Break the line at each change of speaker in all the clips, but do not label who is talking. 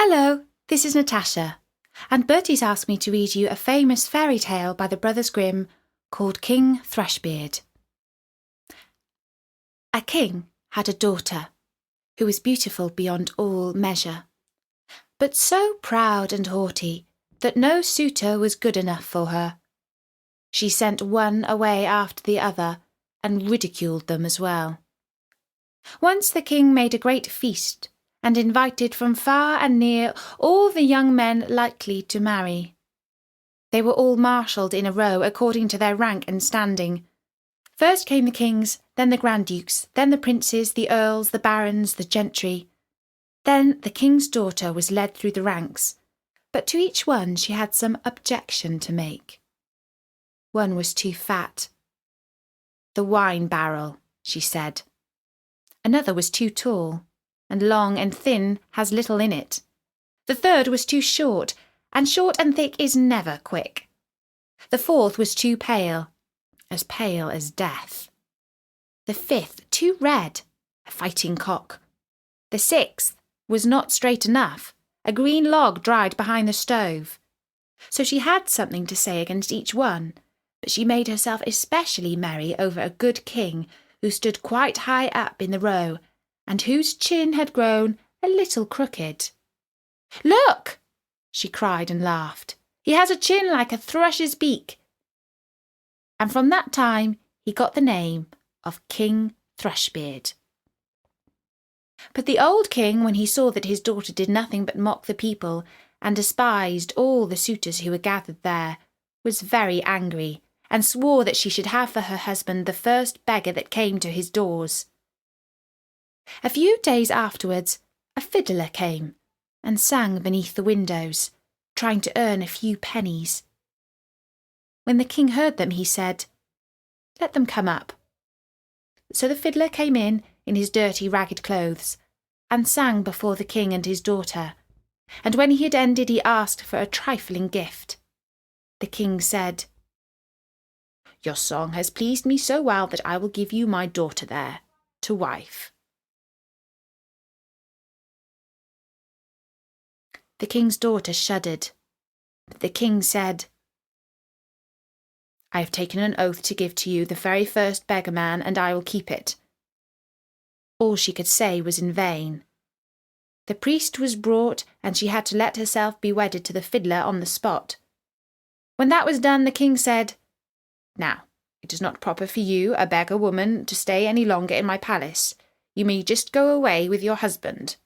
Hello, this is Natasha, and Bertie's asked me to read you a famous fairy tale by the Brothers Grimm called King Thrushbeard. A king had a daughter who was beautiful beyond all measure, but so proud and haughty that no suitor was good enough for her. She sent one away after the other and ridiculed them as well. Once the king made a great feast and invited from far and near all the young men likely to marry. They were all marshalled in a row according to their rank and standing. First came the kings, then the grand dukes, then the princes, the earls, the barons, the gentry. Then the king's daughter was led through the ranks, but to each one she had some objection to make. One was too fat. "The wine barrel," she said. Another was too tall, and long and thin has little in it. The third was too short, and short and thick is never quick. The fourth was too pale as death. The fifth too red, a fighting cock. The sixth was not straight enough, a green log dried behind the stove. So she had something to say against each one, but she made herself especially merry over a good king who stood quite high up in the row, and whose chin had grown a little crooked. "Look!" she cried and laughed. "He has a chin like a thrush's beak." And from that time he got the name of King Thrushbeard. But the old king, when he saw that his daughter did nothing but mock the people and despised all the suitors who were gathered there, was very angry, and swore that she should have for her husband the first beggar that came to his doors. A few days afterwards, a fiddler came and sang beneath the windows, trying to earn a few pennies. When the king heard them, he said, "Let them come up." So the fiddler came in his dirty, ragged clothes, and sang before the king and his daughter, and when he had ended he asked for a trifling gift. The king said, "Your song has pleased me so well that I will give you my daughter there, to wife." The king's daughter shuddered, but the king said, "I have taken an oath to give to you the very first beggar man, and I will keep it." All she could say was in vain. The priest was brought, and she had to let herself be wedded to the fiddler on the spot. When that was done, the king said, "Now, it is not proper for you, a beggar woman, to stay any longer in my palace. You may just go away with your husband."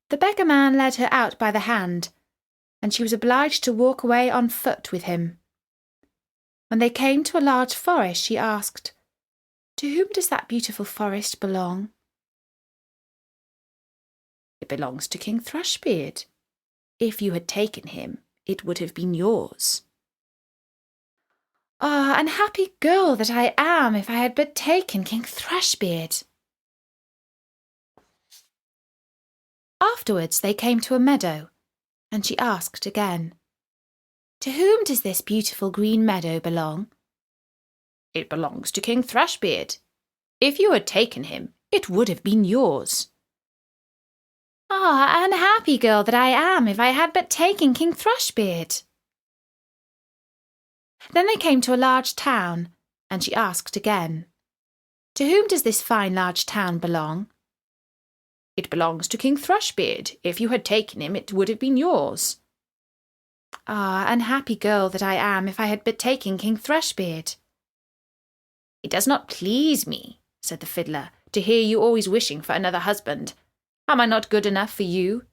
The beggar man led her out by the hand, and she was obliged to walk away on foot with him. When they came to a large forest, she asked, "To whom does that beautiful forest belong?" "It belongs to King Thrushbeard. If you had taken him, it would have been yours." "Ah, unhappy girl that I am, if I had but taken King Thrushbeard." Afterwards they came to a meadow, and she asked again, "To whom does this beautiful green meadow belong?" "It belongs to King Thrushbeard. If you had taken him, it would have been yours." "Ah, unhappy girl that I am, if I had but taken King Thrushbeard." Then they came to a large town, and she asked again, "To whom does this fine large town belong?" "It belongs to King Thrushbeard. If you had taken him, it would have been yours." "Ah, unhappy girl that I am, if I had but taken King Thrushbeard." "It does not please me," said the fiddler, "to hear you always wishing for another husband. Am I not good enough for you?"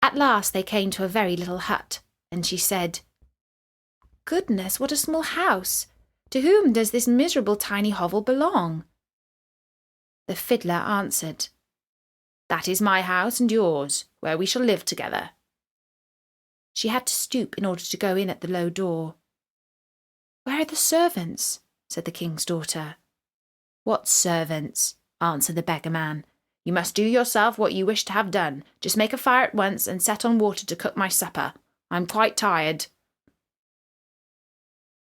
At last they came to a very little hut, and she said, "Goodness, what a small house! To whom does this miserable tiny hovel belong?" The fiddler answered, "That is my house and yours, where we shall live together." She had to stoop in order to go in at the low door. "Where are the servants?" said the king's daughter. "What servants?" answered the beggar man. "You must do yourself what you wish to have done. Just make a fire at once and set on water to cook my supper. I'm quite tired."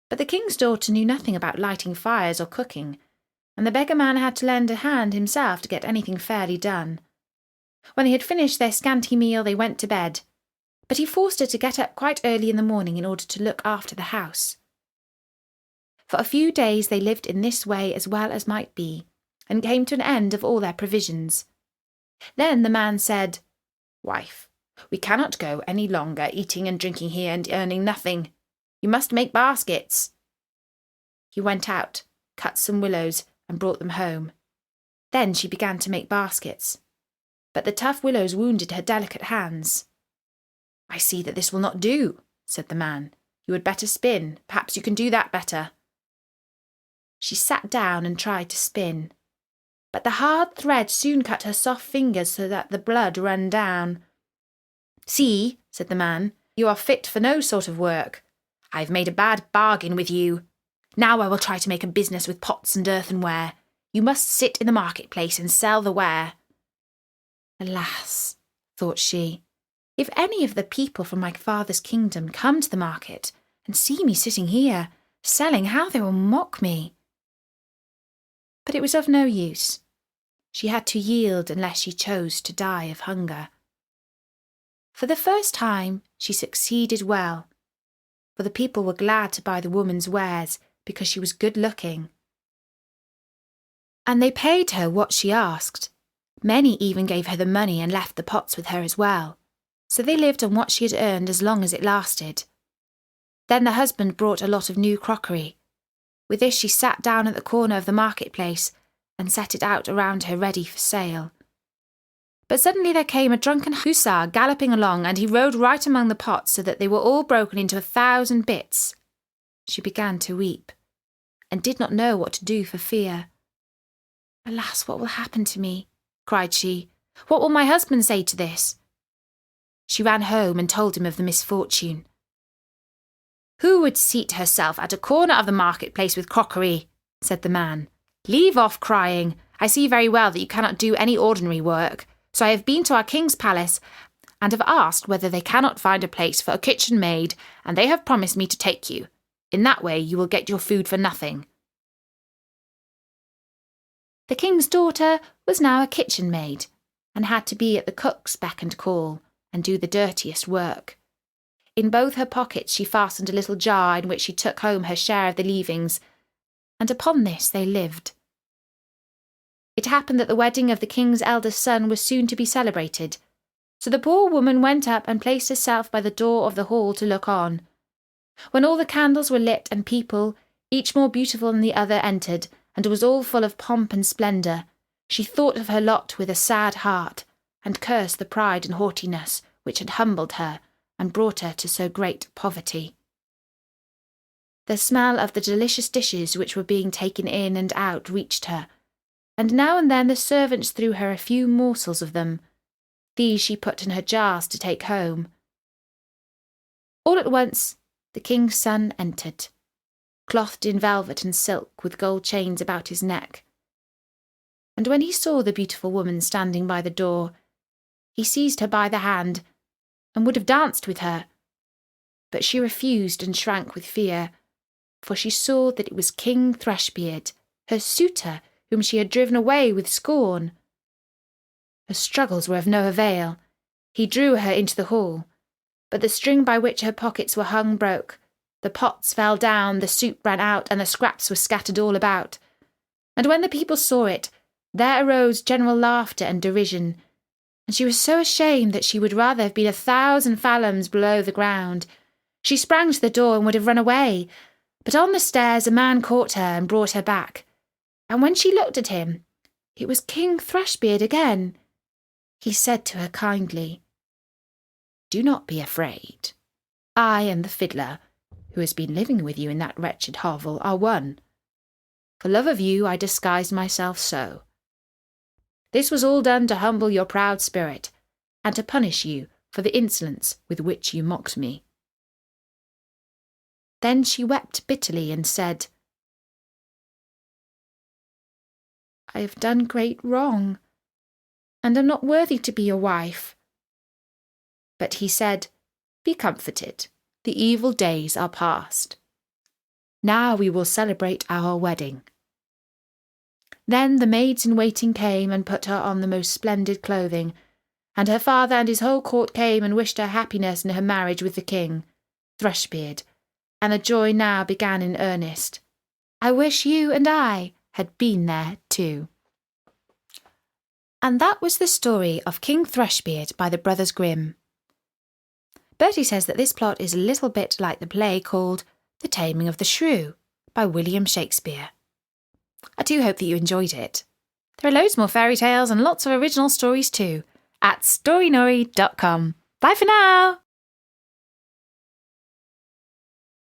But the king's daughter knew nothing about lighting fires or cooking, and the beggar man had to lend a hand himself to get anything fairly done. When they had finished their scanty meal, they went to bed, but he forced her to get up quite early in the morning in order to look after the house. For a few days they lived in this way as well as might be, and came to an end of all their provisions. Then the man said, "Wife, we cannot go any longer eating and drinking here and earning nothing. You must make baskets." He went out, cut some willows, and brought them home. Then she began to make baskets, but the tough willows wounded her delicate hands. "I see that this will not do," said the man. "You had better spin. Perhaps you can do that better." She sat down and tried to spin, but the hard thread soon cut her soft fingers so that the blood ran down. "See," said the man, "you are fit for no sort of work. I have made a bad bargain with you. Now I will try to make a business with pots and earthenware. You must sit in the marketplace and sell the ware." Alas, thought she, if any of the people from my father's kingdom come to the market and see me sitting here, selling, how they will mock me. But it was of no use. She had to yield unless she chose to die of hunger. For the first time, she succeeded well, for the people were glad to buy the woman's wares because she was good-looking. And they paid her what she asked. Many even gave her the money and left the pots with her as well, so they lived on what she had earned as long as it lasted. Then the husband brought a lot of new crockery. With this she sat down at the corner of the marketplace and set it out around her ready for sale. But suddenly there came a drunken hussar galloping along, and he rode right among the pots so that they were all broken into 1,000 bits. She began to weep, and did not know what to do for fear. "Alas, what will happen to me?" cried she. "What will my husband say to this?" She ran home and told him of the misfortune. "Who would seat herself at a corner of the marketplace with crockery?" said the man. "Leave off crying. I see very well that you cannot do any ordinary work, so I have been to our king's palace and have asked whether they cannot find a place for a kitchen maid, and they have promised me to take you. In that way you will get your food for nothing." The king's daughter was now a kitchen maid, and had to be at the cook's beck and call, and do the dirtiest work. In both her pockets she fastened a little jar in which she took home her share of the leavings, and upon this they lived. It happened that the wedding of the king's eldest son was soon to be celebrated, so the poor woman went up and placed herself by the door of the hall to look on. When all the candles were lit and people, each more beautiful than the other, entered, and was all full of pomp and splendour, she thought of her lot with a sad heart, and cursed the pride and haughtiness which had humbled her and brought her to so great poverty. The smell of the delicious dishes which were being taken in and out reached her, and now and then the servants threw her a few morsels of them. These she put in her jars to take home. All at once the king's son entered, clothed in velvet and silk, with gold chains about his neck. And when he saw the beautiful woman standing by the door, he seized her by the hand, and would have danced with her. But she refused and shrank with fear, for she saw that it was King Thrushbeard, her suitor, whom she had driven away with scorn. Her struggles were of no avail. He drew her into the hall, but the string by which her pockets were hung broke. The pots fell down, the soup ran out, and the scraps were scattered all about. And when the people saw it, there arose general laughter and derision, and she was so ashamed that she would rather have been 1,000 fathoms below the ground. She sprang to the door and would have run away, but on the stairs a man caught her and brought her back. And when she looked at him, it was King Thrushbeard again. He said to her kindly, "Do not be afraid. I and the fiddler, who has been living with you in that wretched hovel, are one. For love of you I disguised myself so. This was all done to humble your proud spirit, and to punish you for the insolence with which you mocked me." Then she wept bitterly and said, "I have done great wrong, and am not worthy to be your wife." But he said, "Be comforted. The evil days are past. Now we will celebrate our wedding." Then the maids-in-waiting came and put her on the most splendid clothing, and her father and his whole court came and wished her happiness in her marriage with the king, Thrushbeard, and the joy now began in earnest. I wish you and I had been there too. And that was the story of King Thrushbeard by the Brothers Grimm. Bertie says that this plot is a little bit like the play called The Taming of the Shrew by William Shakespeare. I do hope that you enjoyed it. There are loads more fairy tales and lots of original stories too at storynory.com. Bye for now!